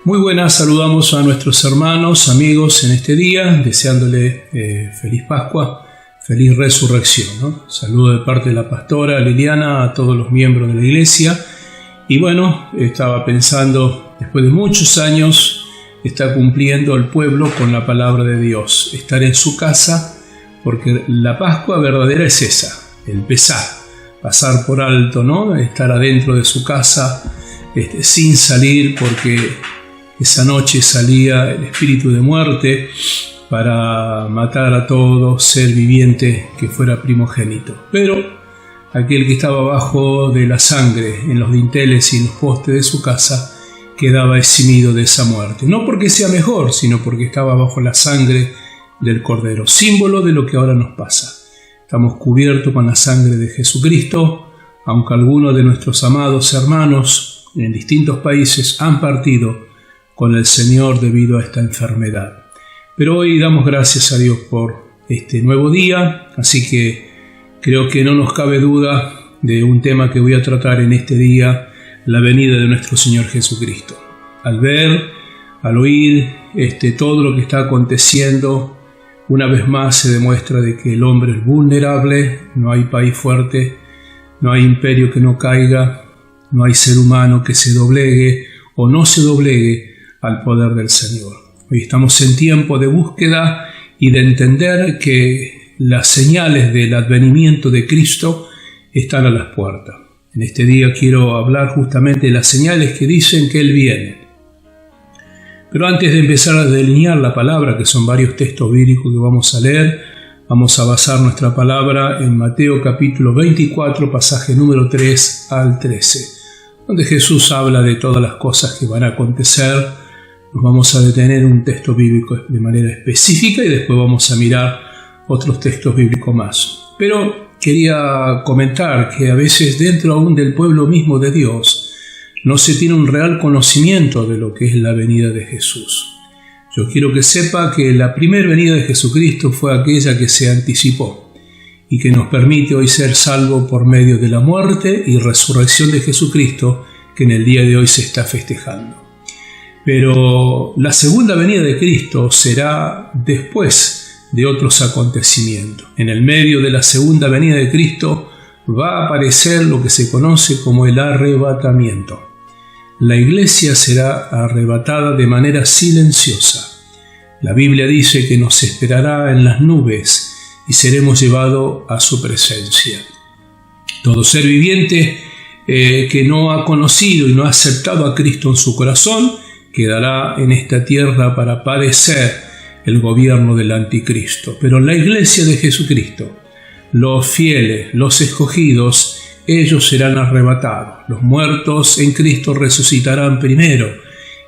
Muy buenas, saludamos a nuestros hermanos, amigos en este día, deseándole feliz Pascua, feliz resurrección, ¿no? Saludo de parte de la pastora Liliana a todos los miembros de la iglesia. Y bueno, estaba pensando, después de muchos años, está cumpliendo el pueblo con la palabra de Dios, estar en su casa, porque la Pascua verdadera es esa, el pasar por alto, ¿no? Estar adentro de su casa, sin salir, porque esa noche salía el espíritu de muerte para matar a todo ser viviente que fuera primogénito. Pero aquel que estaba bajo de la sangre en los dinteles y en los postes de su casa quedaba eximido de esa muerte. No porque sea mejor, sino porque estaba bajo la sangre del Cordero, símbolo de lo que ahora nos pasa. Estamos cubiertos con la sangre de Jesucristo, aunque algunos de nuestros amados hermanos en distintos países han partido con el Señor debido a esta enfermedad. Pero hoy damos gracias a Dios por este nuevo día, así que creo que no nos cabe duda de un tema que voy a tratar en este día, la venida de nuestro Señor Jesucristo. Al ver, al oír todo lo que está aconteciendo, una vez más se demuestra de que el hombre es vulnerable, no hay país fuerte, no hay imperio que no caiga, no hay ser humano que se doblegue o no se doblegue al poder del Señor. Hoy estamos en tiempo de búsqueda y de entender que las señales del advenimiento de Cristo están a las puertas. En este día quiero hablar justamente de las señales que dicen que Él viene. Pero antes de empezar a delinear la palabra, que son varios textos bíblicos que vamos a leer, vamos a basar nuestra palabra en Mateo capítulo 24, pasaje número 3 al 13, donde Jesús habla de todas las cosas que van a acontecer. Nos vamos a detener en un texto bíblico de manera específica y después vamos a mirar otros textos bíblicos más. Pero quería comentar que a veces dentro aún del pueblo mismo de Dios no se tiene un real conocimiento de lo que es la venida de Jesús. Yo quiero que sepa que la primera venida de Jesucristo fue aquella que se anticipó y que nos permite hoy ser salvos por medio de la muerte y resurrección de Jesucristo que en el día de hoy se está festejando. Pero la segunda venida de Cristo será después de otros acontecimientos. En el medio de la segunda venida de Cristo va a aparecer lo que se conoce como el arrebatamiento. La iglesia será arrebatada de manera silenciosa. La Biblia dice que nos esperará en las nubes y seremos llevados a su presencia. Todo ser viviente que no ha conocido y no ha aceptado a Cristo en su corazón quedará en esta tierra para padecer el gobierno del anticristo. Pero la iglesia de Jesucristo, los fieles, los escogidos, ellos serán arrebatados. Los muertos en Cristo resucitarán primero,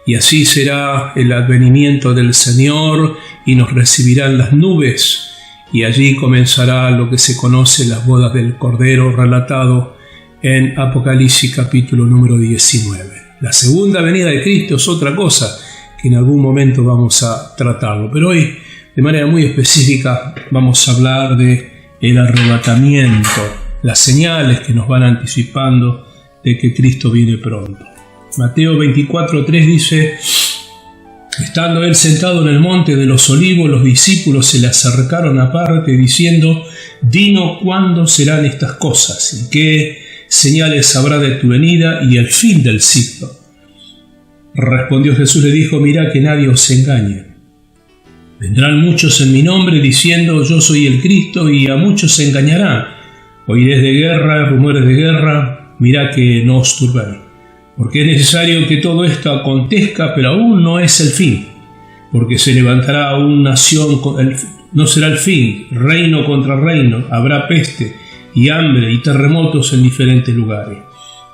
y así será el advenimiento del Señor, y nos recibirán las nubes, y allí comenzará lo que se conoce las bodas del Cordero, relatado en Apocalipsis capítulo número 19. La segunda venida de Cristo es otra cosa que en algún momento vamos a tratarlo, pero hoy de manera muy específica vamos a hablar de el arrebatamiento, las señales que nos van anticipando de que Cristo viene pronto. Mateo 24:3 dice: estando él sentado en el monte de los olivos, los discípulos se le acercaron aparte diciendo: dinos cuándo serán estas cosas y qué señales habrá de tu venida y el fin del siglo. Respondió Jesús, le dijo: mirad que nadie os engañe. Vendrán muchos en mi nombre diciendo: yo soy el Cristo, y a muchos se engañarán. Oiréis de guerra, rumores de guerra, mirad que no os turbéis. Porque es necesario que todo esto acontezca, pero aún no es el fin. Porque se levantará una nación, no será el fin, reino contra reino, habrá peste y hambre y terremotos en diferentes lugares.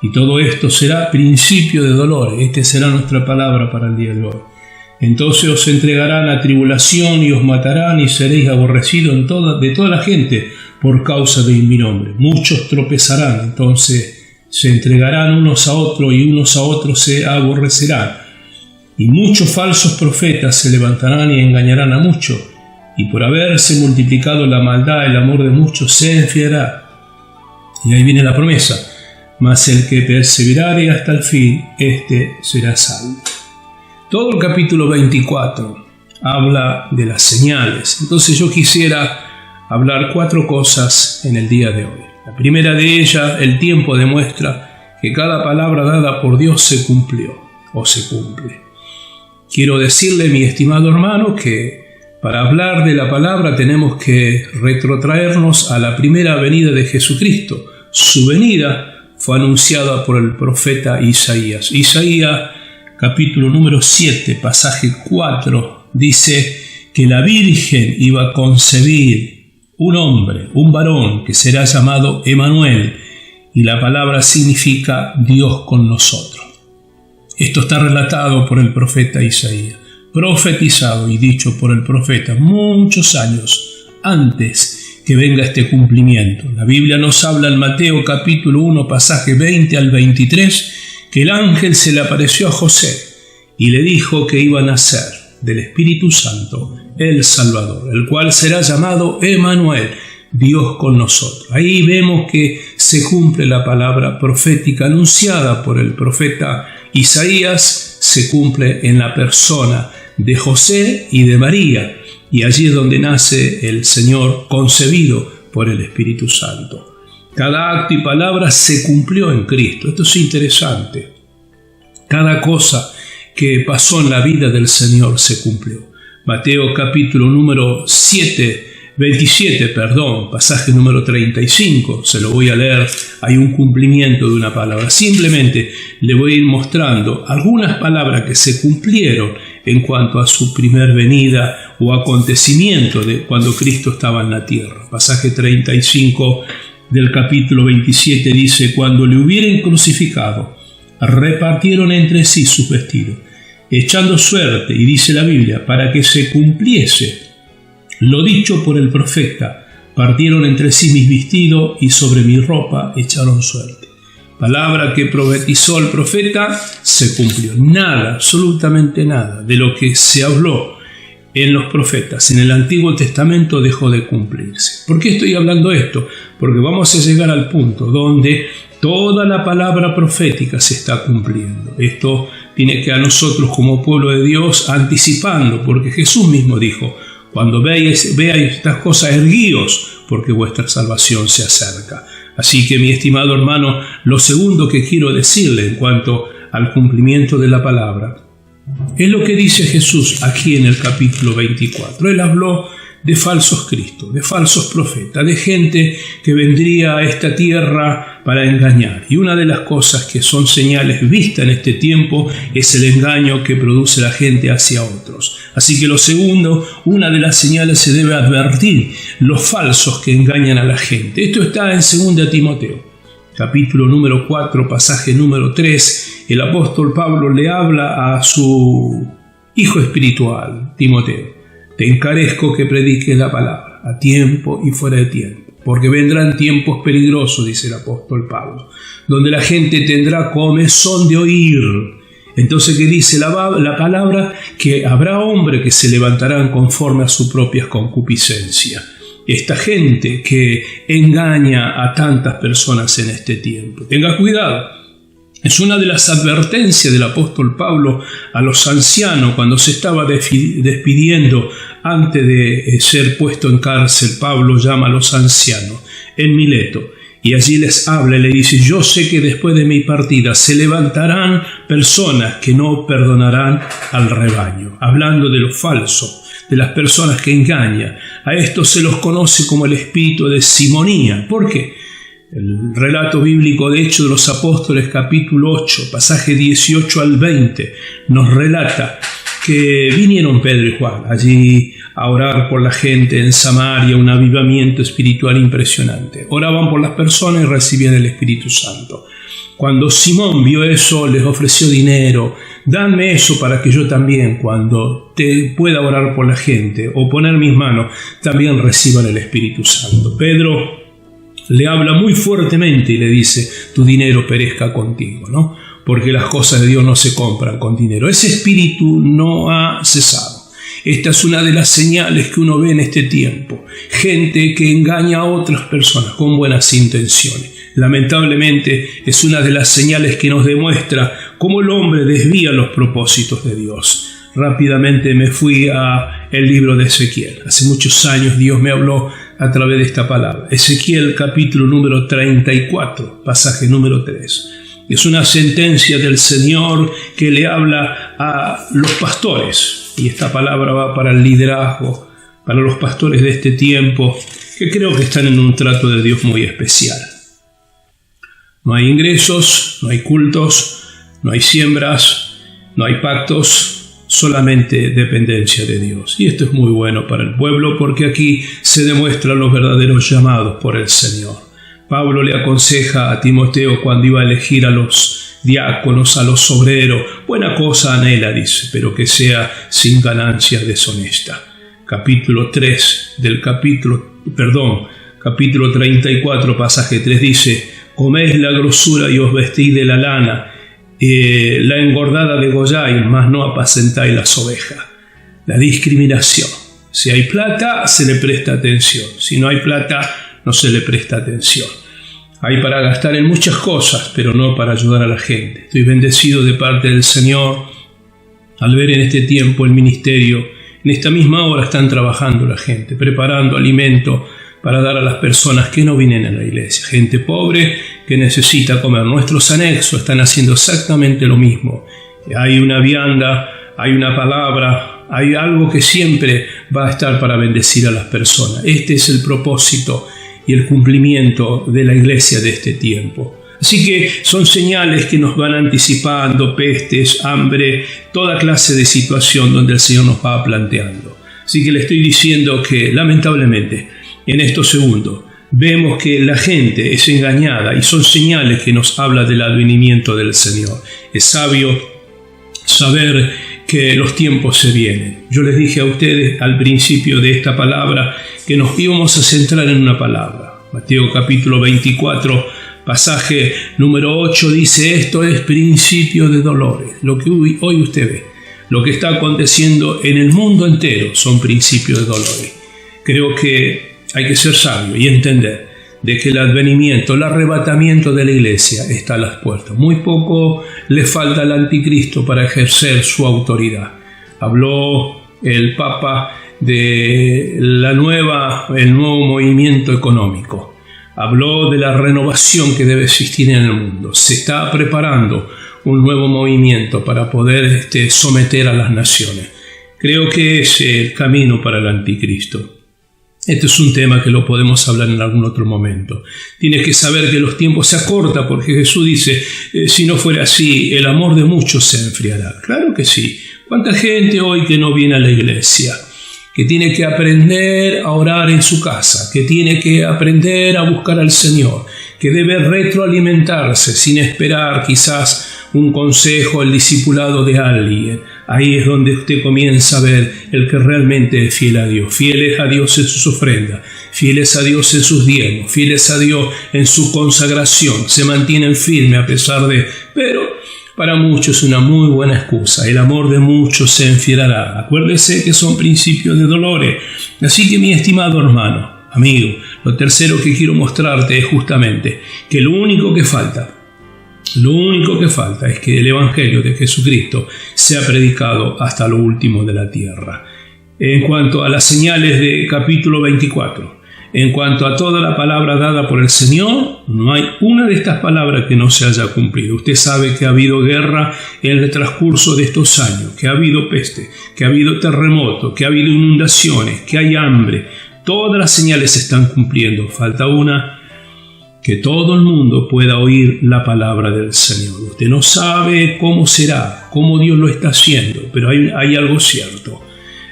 Y todo esto será principio de dolores. Esta será nuestra palabra para el día de hoy. Entonces os entregarán a tribulación y os matarán y seréis aborrecidos de toda la gente por causa de mi nombre. Muchos tropezarán, entonces se entregarán unos a otros y unos a otros se aborrecerán. Y muchos falsos profetas se levantarán y engañarán a muchos. Y por haberse multiplicado la maldad, el amor de muchos se enfriará. Y ahí viene la promesa: mas el que perseverare hasta el fin, éste será salvo. Todo el capítulo 24 habla de las señales. Entonces yo quisiera hablar 4 cosas en el día de hoy. La primera de ellas, el tiempo demuestra que cada palabra dada por Dios se cumplió o se cumple. Quiero decirle, mi estimado hermano, que para hablar de la palabra tenemos que retrotraernos a la primera venida de Jesucristo. Su venida fue anunciada por el profeta Isaías. Isaías, capítulo número 7, pasaje 4, dice que la Virgen iba a concebir un hombre, un varón, que será llamado Emanuel, y la palabra significa Dios con nosotros. Esto está relatado por el profeta Isaías, profetizado y dicho por el profeta muchos años antes que venga este cumplimiento. La Biblia nos habla en Mateo capítulo 1, pasaje 20 al 23, que el ángel se le apareció a José y le dijo que iba a nacer del Espíritu Santo el Salvador, el cual será llamado Emanuel, Dios con nosotros. Ahí vemos que se cumple la palabra profética anunciada por el profeta Isaías, se cumple en la persona de José y de María, y allí es donde nace el Señor concebido por el Espíritu Santo. Cada acto y palabra se cumplió en Cristo. Esto es interesante. Cada cosa que pasó en la vida del Señor se cumplió. Mateo capítulo número 27, pasaje número 35, se lo voy a leer, hay un cumplimiento de una palabra. Simplemente le voy a ir mostrando algunas palabras que se cumplieron en cuanto a su primer venida o acontecimiento de cuando Cristo estaba en la tierra. Pasaje 35 del capítulo 27 dice: cuando le hubieran crucificado, repartieron entre sí sus vestidos, echando suerte, y dice la Biblia, para que se cumpliese lo dicho por el profeta: partieron entre sí mis vestidos y sobre mi ropa echaron suerte. Palabra que profetizó el profeta se cumplió. Nada, absolutamente nada de lo que se habló en los profetas en el Antiguo Testamento dejó de cumplirse. ¿Por qué estoy hablando esto? Porque vamos a llegar al punto donde toda la palabra profética se está cumpliendo. Esto tiene que a nosotros como pueblo de Dios anticipando, porque Jesús mismo dijo: cuando veáis estas cosas, erguíos, porque vuestra salvación se acerca. Así que, mi estimado hermano, lo segundo que quiero decirle en cuanto al cumplimiento de la palabra es lo que dice Jesús aquí en el capítulo 24. Él habló de falsos cristos, de falsos profetas, de gente que vendría a esta tierra para engañar. Y una de las cosas que son señales vistas en este tiempo es el engaño que produce la gente hacia otros. Así que lo segundo, una de las señales se debe advertir, los falsos que engañan a la gente. Esto está en 2 Timoteo, capítulo número 4, pasaje número 3. El apóstol Pablo le habla a su hijo espiritual, Timoteo: te encarezco que prediques la palabra a tiempo y fuera de tiempo, porque vendrán tiempos peligrosos, dice el apóstol Pablo, donde la gente tendrá comezón de oír. Entonces, ¿qué dice la palabra? Que habrá hombres que se levantarán conforme a sus propias concupiscencias. Esta gente que engaña a tantas personas en este tiempo. Tenga cuidado. Es una de las advertencias del apóstol Pablo a los ancianos cuando se estaba despidiendo antes de ser puesto en cárcel. Pablo llama a los ancianos en Mileto y allí les habla y le dice: yo sé que después de mi partida se levantarán personas que no perdonarán al rebaño. Hablando de lo falso, de las personas que engañan. A esto se los conoce como el espíritu de simonía. ¿Por qué? El relato bíblico de Hechos de los Apóstoles, capítulo 8, pasaje 18 al 20, nos relata que vinieron Pedro y Juan allí a orar por la gente en Samaria, un avivamiento espiritual impresionante. Oraban por las personas y recibían el Espíritu Santo. Cuando Simón vio eso, les ofreció dinero: dame eso para que yo también, cuando te pueda orar por la gente o poner mis manos, también reciban el Espíritu Santo. Pedro le habla muy fuertemente y le dice: tu dinero perezca contigo, ¿no? Porque las cosas de Dios no se compran con dinero. Ese espíritu no ha cesado. Esta es una de las señales que uno ve en este tiempo. Gente que engaña a otras personas con buenas intenciones. Lamentablemente es una de las señales que nos demuestra cómo el hombre desvía los propósitos de Dios. Rápidamente me fui a el libro de Ezequiel. Hace muchos años Dios me habló a través de esta palabra. Ezequiel capítulo número 34, pasaje número 3. Es una sentencia del Señor que le habla a los pastores. Y esta palabra va para el liderazgo, para los pastores de este tiempo, que creo que están en un trato de Dios muy especial. No hay ingresos, no hay cultos, no hay siembras, no hay pactos, solamente dependencia de Dios. Y esto es muy bueno para el pueblo porque aquí se demuestran los verdaderos llamados por el Señor. Pablo le aconseja a Timoteo cuando iba a elegir a los diáconos, a los obreros, buena cosa anhela, dice, pero que sea sin ganancia deshonesta. Capítulo 34, pasaje 3 dice: coméis la grosura y os vestís de la lana, la engordada degolláis, mas no apacentáis las ovejas. La discriminación. Si hay plata, se le presta atención. Si no hay plata, no se le presta atención. Hay para gastar en muchas cosas, pero no para ayudar a la gente. Estoy bendecido de parte del Señor al ver en este tiempo el ministerio. En esta misma hora están trabajando la gente, preparando alimento para dar a las personas que no vienen a la iglesia. Gente pobre que necesita comer. Nuestros anexos están haciendo exactamente lo mismo. Hay una vianda, hay una palabra, hay algo que siempre va a estar para bendecir a las personas. Este es el propósito y el cumplimiento de la iglesia de este tiempo. Así que son señales que nos van anticipando, pestes, hambre, toda clase de situación donde el Señor nos va planteando. Así que le estoy diciendo que lamentablemente en estos segundos vemos que la gente es engañada y son señales que nos hablan del advenimiento del Señor. Es sabio saber que los tiempos se vienen. Yo les dije a ustedes al principio de esta palabra que nos íbamos a centrar en una palabra. Mateo capítulo 24, pasaje número 8 dice: esto es principio de dolores. Lo que hoy usted ve, lo que está aconteciendo en el mundo entero son principios de dolores. Creo que hay que ser sabio y entender de que el advenimiento, el arrebatamiento de la iglesia está a las puertas. Muy poco le falta al anticristo para ejercer su autoridad. Habló el Papa de el nuevo movimiento económico. Habló de la renovación que debe existir en el mundo. Se está preparando un nuevo movimiento para poder someter a las naciones. Creo que es el camino para el anticristo. Este es un tema que lo podemos hablar en algún otro momento. Tienes que saber que los tiempos se acortan porque Jesús dice, si no fuera así, el amor de muchos se enfriará. Claro que sí. ¿Cuánta gente hoy que no viene a la iglesia? Que tiene que aprender a orar en su casa, que tiene que aprender a buscar al Señor, que debe retroalimentarse sin esperar quizás un consejo, el discipulado de alguien. Ahí es donde usted comienza a ver el que realmente es fiel a Dios. Fieles a Dios en sus ofrendas, fieles a Dios en sus diezmos, fieles a Dios en su consagración. Se mantienen firmes a pesar de... Pero para muchos es una muy buena excusa. El amor de muchos se enfriará. Acuérdese que son principios de dolores. Así que mi estimado hermano, amigo, lo tercero que quiero mostrarte es justamente que lo único que falta es que el Evangelio de Jesucristo sea predicado hasta lo último de la tierra. En cuanto a las señales de capítulo 24, en cuanto a toda la palabra dada por el Señor, no hay una de estas palabras que no se haya cumplido. Usted sabe que ha habido guerra en el transcurso de estos años, que ha habido peste, que ha habido terremoto, que ha habido inundaciones, que hay hambre. Todas las señales se están cumpliendo. Falta una: que todo el mundo pueda oír la palabra del Señor. Usted no sabe cómo será, cómo Dios lo está haciendo, pero hay algo cierto.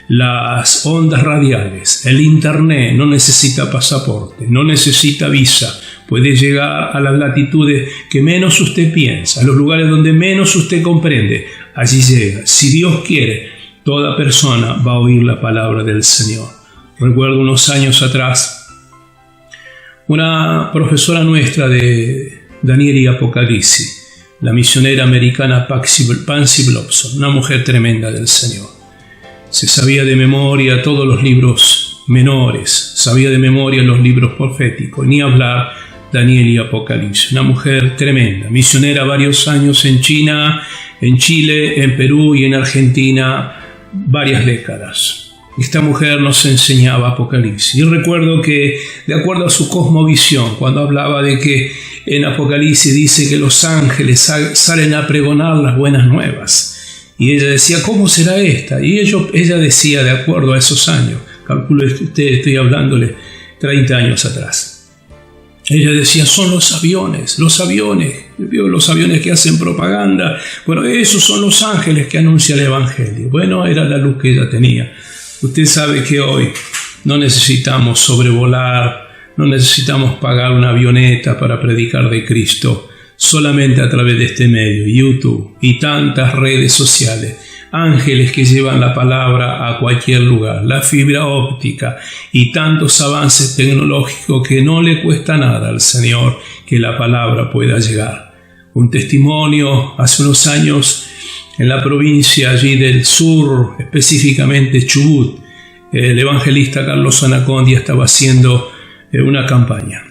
Las ondas radiales, el internet no necesita pasaporte, no necesita visa. Puede llegar a las latitudes que menos usted piensa, a los lugares donde menos usted comprende. Allí llega. Si Dios quiere, toda persona va a oír la palabra del Señor. Recuerdo unos años atrás, una profesora nuestra de Daniel y Apocalipsis, la misionera americana Pansy Blobson, una mujer tremenda del Señor. Se sabía de memoria todos los libros menores, sabía de memoria los libros proféticos, ni hablar Daniel y Apocalipsis. Una mujer tremenda, misionera varios años en China, en Chile, en Perú y en Argentina, varias décadas. Esta mujer nos enseñaba Apocalipsis. Y recuerdo que, de acuerdo a su cosmovisión, cuando hablaba de que en Apocalipsis dice que los ángeles salen a pregonar las buenas nuevas. Y ella decía, ¿cómo será esta? Y ella decía, de acuerdo a esos años, calculo usted, estoy hablándole 30 años atrás. Ella decía, son los aviones que hacen propaganda. Bueno, esos son los ángeles que anuncian el Evangelio. Bueno, era la luz que ella tenía. Usted sabe que hoy no necesitamos sobrevolar, no necesitamos pagar una avioneta para predicar de Cristo, solamente a través de este medio, YouTube y tantas redes sociales. Ángeles que llevan la palabra a cualquier lugar, la fibra óptica y tantos avances tecnológicos que no le cuesta nada al Señor que la palabra pueda llegar. Un testimonio hace unos años en la provincia allí del sur, específicamente Chubut, el evangelista Carlos Anacondia estaba haciendo una campaña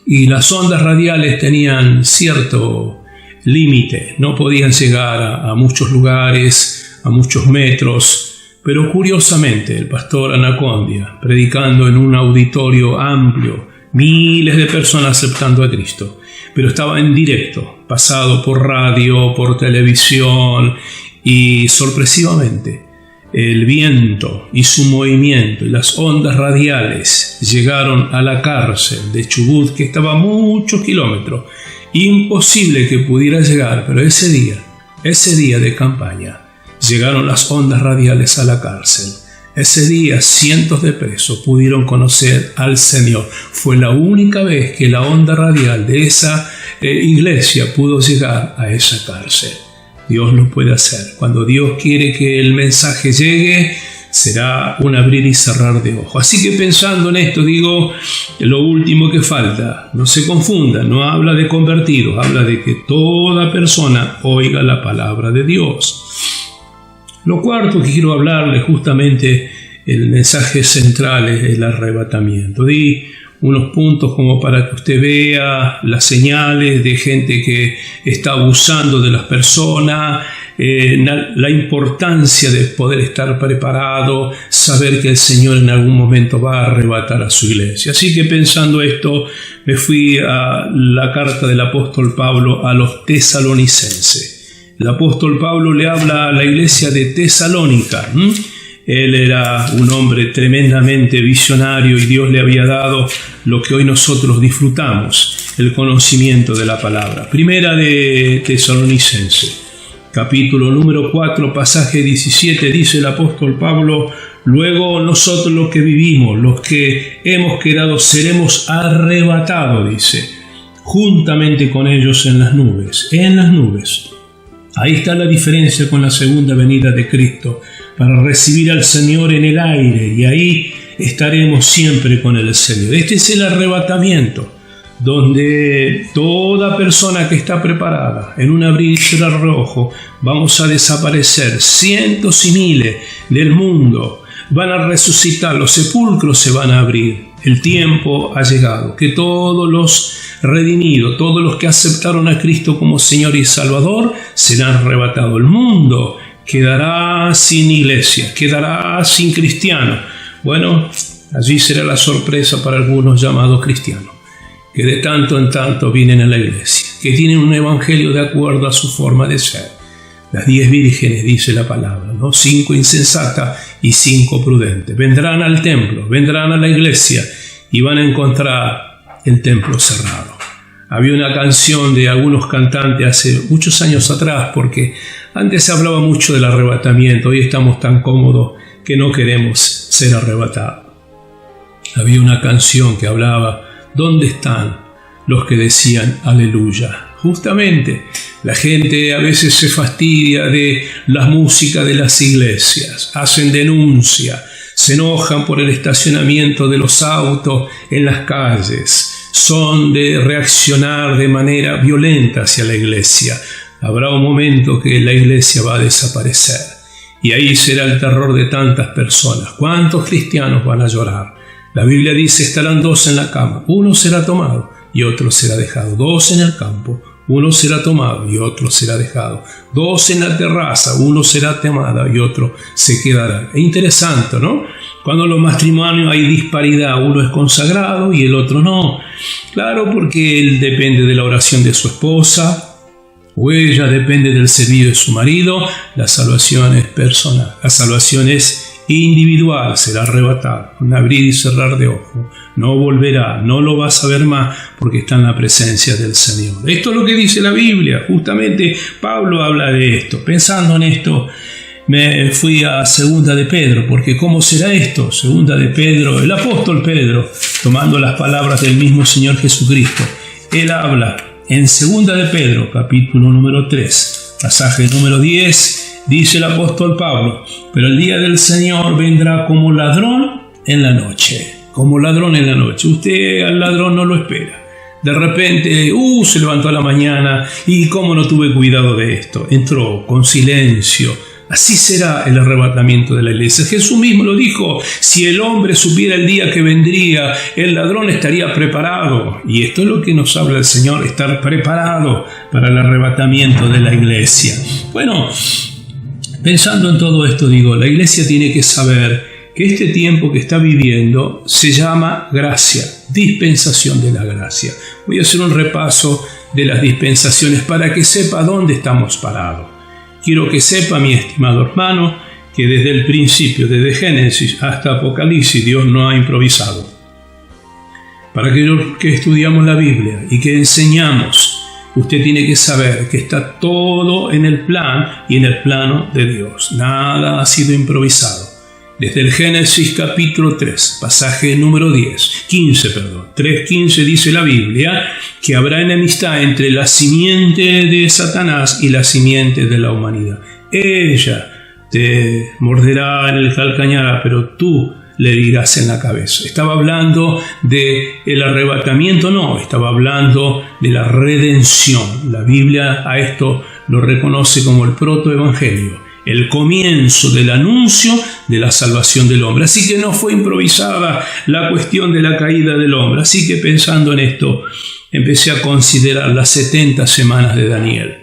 y las ondas radiales tenían cierto límite, no podían llegar a muchos lugares, a muchos metros, pero curiosamente el pastor Anacondia, predicando en un auditorio amplio, miles de personas aceptando a Cristo, pero estaba en directo, pasado por radio, por televisión, y sorpresivamente el viento y su movimiento y las ondas radiales llegaron a la cárcel de Chubut, que estaba a muchos kilómetros. Imposible que pudiera llegar, pero ese día de campaña, llegaron las ondas radiales a la cárcel. Ese día cientos de presos pudieron conocer al Señor. Fue la única vez que la onda radial de esa iglesia pudo llegar a esa cárcel. Dios lo puede hacer. Cuando Dios quiere que el mensaje llegue, será un abrir y cerrar de ojos. Así que pensando en esto, digo, lo último que falta, no se confunda, no habla de convertidos, habla de que toda persona oiga la palabra de Dios. Lo cuarto que quiero hablarle, justamente el mensaje central, es el arrebatamiento. Di unos puntos como para que usted vea las señales de gente que está abusando de las personas, la importancia de poder estar preparado, saber que el Señor en algún momento va a arrebatar a su iglesia. Así que pensando esto, me fui a la carta del apóstol Pablo a los tesalonicenses. El apóstol Pablo le habla a la iglesia de Tesalónica. Él era un hombre tremendamente visionario y Dios le había dado lo que hoy nosotros disfrutamos, el conocimiento de la palabra. Primera de Tesalonicenses, capítulo número 4, pasaje 17, dice el apóstol Pablo: luego nosotros los que vivimos, los que hemos quedado, seremos arrebatados, dice, juntamente con ellos en las nubes. Ahí está la diferencia con la segunda venida de Cristo, para recibir al Señor en el aire, y ahí estaremos siempre con el Señor. Este es el arrebatamiento, donde toda persona que está preparada, en un abrir y cerrar de ojos, vamos a desaparecer. Cientos y miles del mundo van a resucitar, los sepulcros se van a abrir. El tiempo ha llegado, que todos los redimidos, todos los que aceptaron a Cristo como Señor y Salvador, serán arrebatados. El mundo quedará sin iglesia, quedará sin cristianos. Bueno, allí será la sorpresa para algunos llamados cristianos, que de tanto en tanto vienen a la iglesia, que tienen un evangelio de acuerdo a su forma de ser. Las 10 vírgenes, dice la palabra, ¿no? 5 insensatas y 5 prudentes. Vendrán al templo, vendrán a la iglesia y van a encontrar el templo cerrado. Había una canción de algunos cantantes hace muchos años atrás, porque antes se hablaba mucho del arrebatamiento. Hoy estamos tan cómodos que no queremos ser arrebatados. Había una canción que hablaba: ¿dónde están los que decían aleluya? Justamente, la gente a veces se fastidia de la música de las iglesias, hacen denuncia, se enojan por el estacionamiento de los autos en las calles, son de reaccionar de manera violenta hacia la iglesia. Habrá un momento que la iglesia va a desaparecer y ahí será el terror de tantas personas. ¿Cuántos cristianos van a llorar? La Biblia dice: estarán 2 en la cama, uno será tomado. y otro será dejado. 2 en el campo, uno será tomado y otro será dejado. 2 en la terraza, uno será tomado y otro se quedará. Es interesante, ¿no? Cuando en los matrimonios hay disparidad, uno es consagrado y el otro no. Claro, porque él depende de la oración de su esposa, o ella depende del servicio de su marido. La salvación es personal, la salvación es individual, será arrebatado, un abrir y cerrar de ojos, no volverá, no lo vas a ver más porque está en la presencia del Señor. Esto es lo que dice la Biblia, justamente Pablo habla de esto. Pensando en esto, me fui a Segunda de Pedro, porque ¿cómo será esto? Segunda de Pedro, el apóstol Pedro, tomando las palabras del mismo Señor Jesucristo, él habla en Segunda de Pedro, capítulo número 3, pasaje número 10, dice el apóstol Pablo: pero el día del Señor vendrá como ladrón en la noche. Como ladrón en la noche. Usted al ladrón no lo espera. De repente, se levantó a la mañana y cómo no tuve cuidado de esto. Entró con silencio. Así será el arrebatamiento de la iglesia. Jesús mismo lo dijo: si el hombre supiera el día que vendría, el ladrón estaría preparado. Y esto es lo que nos habla el Señor, estar preparado para el arrebatamiento de la iglesia. Bueno, pensando en todo esto, digo, la iglesia tiene que saber que este tiempo que está viviendo se llama gracia, dispensación de la gracia. Voy a hacer un repaso de las dispensaciones para que sepa dónde estamos parados. Quiero que sepa, mi estimado hermano, que desde el principio, desde Génesis hasta Apocalipsis, Dios no ha improvisado. Para aquellos que estudiamos la Biblia y que enseñamos, usted tiene que saber que está todo en el plan y en el plano de Dios. Nada ha sido improvisado. Desde el Génesis capítulo 3, pasaje número 3:15 dice la Biblia que habrá enemistad entre la simiente de Satanás y la simiente de la humanidad. Ella te morderá en el calcañar, pero tú le herirás en la cabeza. Estaba hablando del arrebatamiento, no, estaba hablando de la redención. La Biblia a esto lo reconoce como el protoevangelio, el comienzo del anuncio de la salvación del hombre. Así que no fue improvisada la cuestión de la caída del hombre. Así que pensando en esto, empecé a considerar las 70 semanas de Daniel.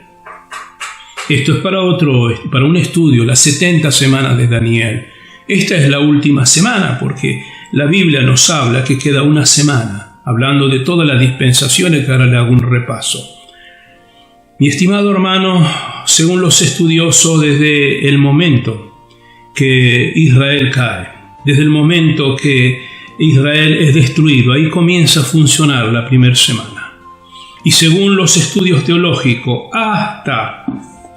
Esto es para un estudio, las 70 semanas de Daniel. Esta es la última semana, porque la Biblia nos habla que queda una semana, hablando de todas las dispensaciones, que ahora le hago un repaso. Mi estimado hermano, según los estudiosos, desde el momento que Israel cae, desde el momento que Israel es destruido, ahí comienza a funcionar la primera semana. Y según los estudios teológicos, hasta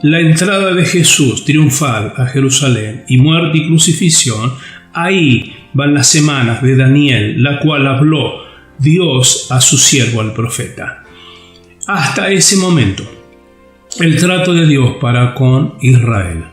la entrada de Jesús triunfal a Jerusalén y muerte y crucifixión, ahí van las semanas de Daniel, la cual habló Dios a su siervo, al profeta. Hasta ese momento, el trato de Dios para con Israel.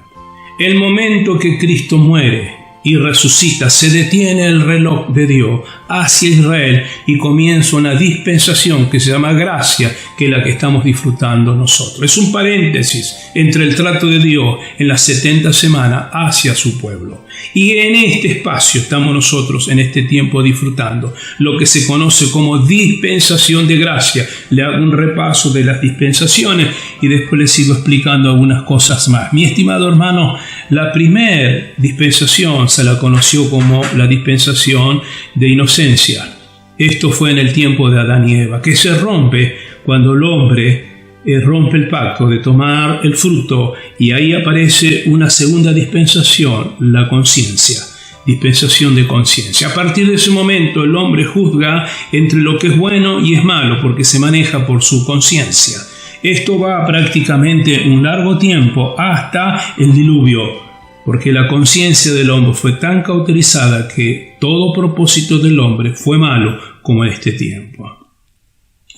El momento que Cristo muere y resucita, se detiene el reloj de Dios hacia Israel y comienza una dispensación que se llama gracia, que es la que estamos disfrutando nosotros. Es un paréntesis entre el trato de Dios en las 70 semanas hacia su pueblo. Y en este espacio estamos nosotros en este tiempo disfrutando lo que se conoce como dispensación de gracia. Le hago un repaso de las dispensaciones y después les sigo explicando algunas cosas más. Mi estimado hermano, la primera dispensación se la conoció como la dispensación de inocencia. Esto fue en el tiempo de Adán y Eva, que se rompe cuando el hombre rompe el pacto de tomar el fruto, y ahí aparece una segunda dispensación, la conciencia, dispensación de conciencia. A partir de ese momento el hombre juzga entre lo que es bueno y es malo, porque se maneja por su conciencia. Esto va prácticamente un largo tiempo hasta el diluvio, porque la conciencia del hombre fue tan cauterizada que todo propósito del hombre fue malo como en este tiempo.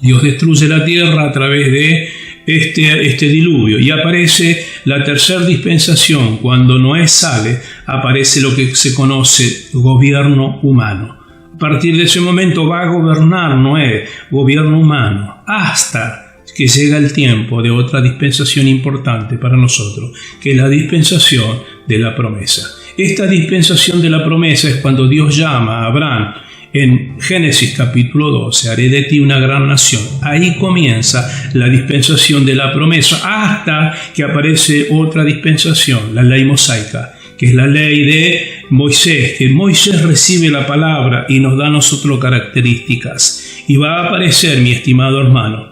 Dios destruye la tierra a través de este diluvio y aparece la tercera dispensación. Cuando Noé sale, aparece lo que se conoce gobierno humano. A partir de ese momento va a gobernar Noé, gobierno humano, hasta que llega el tiempo de otra dispensación importante para nosotros, que es la dispensación de la promesa. Esta dispensación de la promesa es cuando Dios llama a Abraham en Génesis capítulo 12, haré de ti una gran nación. Ahí comienza la dispensación de la promesa, hasta que aparece otra dispensación, la ley mosaica, que es la ley de Moisés, que Moisés recibe la palabra y nos da a nosotros características. Y va a aparecer, mi estimado hermano,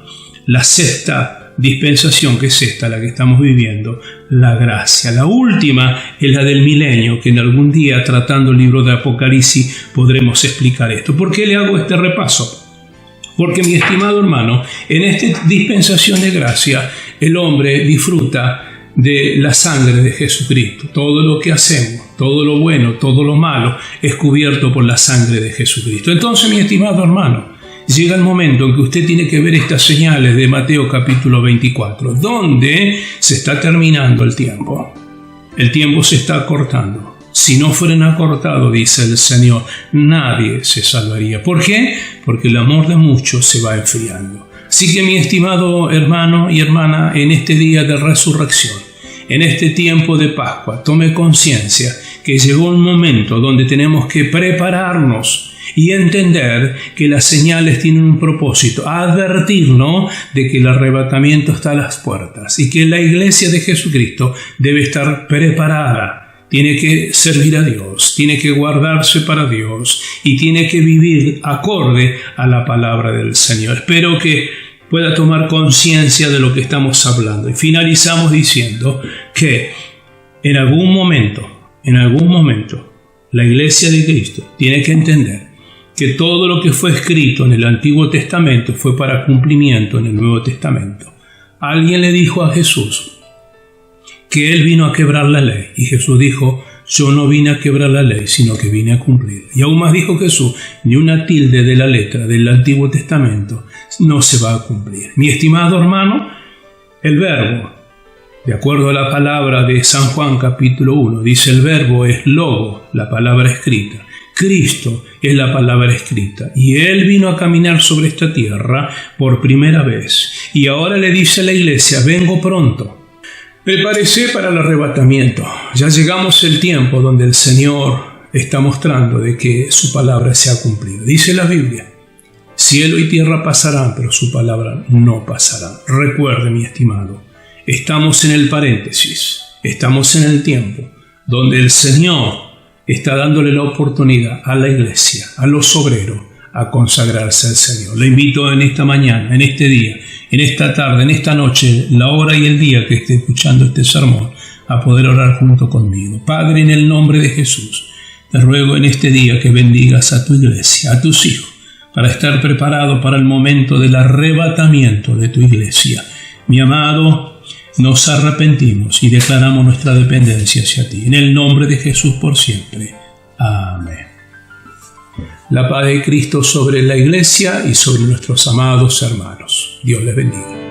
la sexta dispensación, que es esta, la que estamos viviendo, la gracia. La última es la del milenio, que en algún día, tratando el libro de Apocalipsis, podremos explicar esto. ¿Por qué le hago este repaso? Porque, mi estimado hermano, en esta dispensación de gracia, el hombre disfruta de la sangre de Jesucristo. Todo lo que hacemos, todo lo bueno, todo lo malo, es cubierto por la sangre de Jesucristo. Entonces, mi estimado hermano, llega el momento en que usted tiene que ver estas señales de Mateo capítulo 24, donde se está terminando el tiempo. El tiempo se está acortando. Si no fueran acortados, dice el Señor, nadie se salvaría. ¿Por qué? Porque el amor de muchos se va enfriando. Así que, mi estimado hermano y hermana, en este día de resurrección, en este tiempo de Pascua, tome conciencia que llegó un momento donde tenemos que prepararnos y entender que las señales tienen un propósito, advertirnos de que el arrebatamiento está a las puertas y que la iglesia de Jesucristo debe estar preparada, tiene que servir a Dios, tiene que guardarse para Dios y tiene que vivir acorde a la palabra del Señor. Espero que pueda tomar conciencia de lo que estamos hablando. Y finalizamos diciendo que en algún momento, la iglesia de Cristo tiene que entender que todo lo que fue escrito en el Antiguo Testamento fue para cumplimiento en el Nuevo Testamento. Alguien le dijo a Jesús que Él vino a quebrar la ley, y Jesús dijo: yo no vine a quebrar la ley, sino que vine a cumplir. Y aún más dijo Jesús: ni una tilde de la letra del Antiguo Testamento no se va a cumplir. Mi estimado hermano, el verbo, de acuerdo a la palabra de San Juan capítulo 1, dice el verbo es logo, la palabra escrita. Cristo es la palabra escrita, y Él vino a caminar sobre esta tierra por primera vez. Y ahora le dice a la iglesia: vengo pronto. Prepárese para el arrebatamiento. Ya llegamos el tiempo donde el Señor está mostrando de que su palabra se ha cumplido. Dice la Biblia: cielo y tierra pasarán, pero su palabra no pasará. Recuerde, mi estimado, estamos en el paréntesis, estamos en el tiempo donde el Señor está dándole la oportunidad a la iglesia, a los obreros, a consagrarse al Señor. Le invito en esta mañana, en este día, en esta tarde, en esta noche, la hora y el día que esté escuchando este sermón, a poder orar junto conmigo. Padre, en el nombre de Jesús, te ruego en este día que bendigas a tu iglesia, a tus hijos, para estar preparado para el momento del arrebatamiento de tu iglesia. Mi amado, nos arrepentimos y declaramos nuestra dependencia hacia ti. En el nombre de Jesús por siempre. Amén. La paz de Cristo sobre la iglesia y sobre nuestros amados hermanos. Dios les bendiga.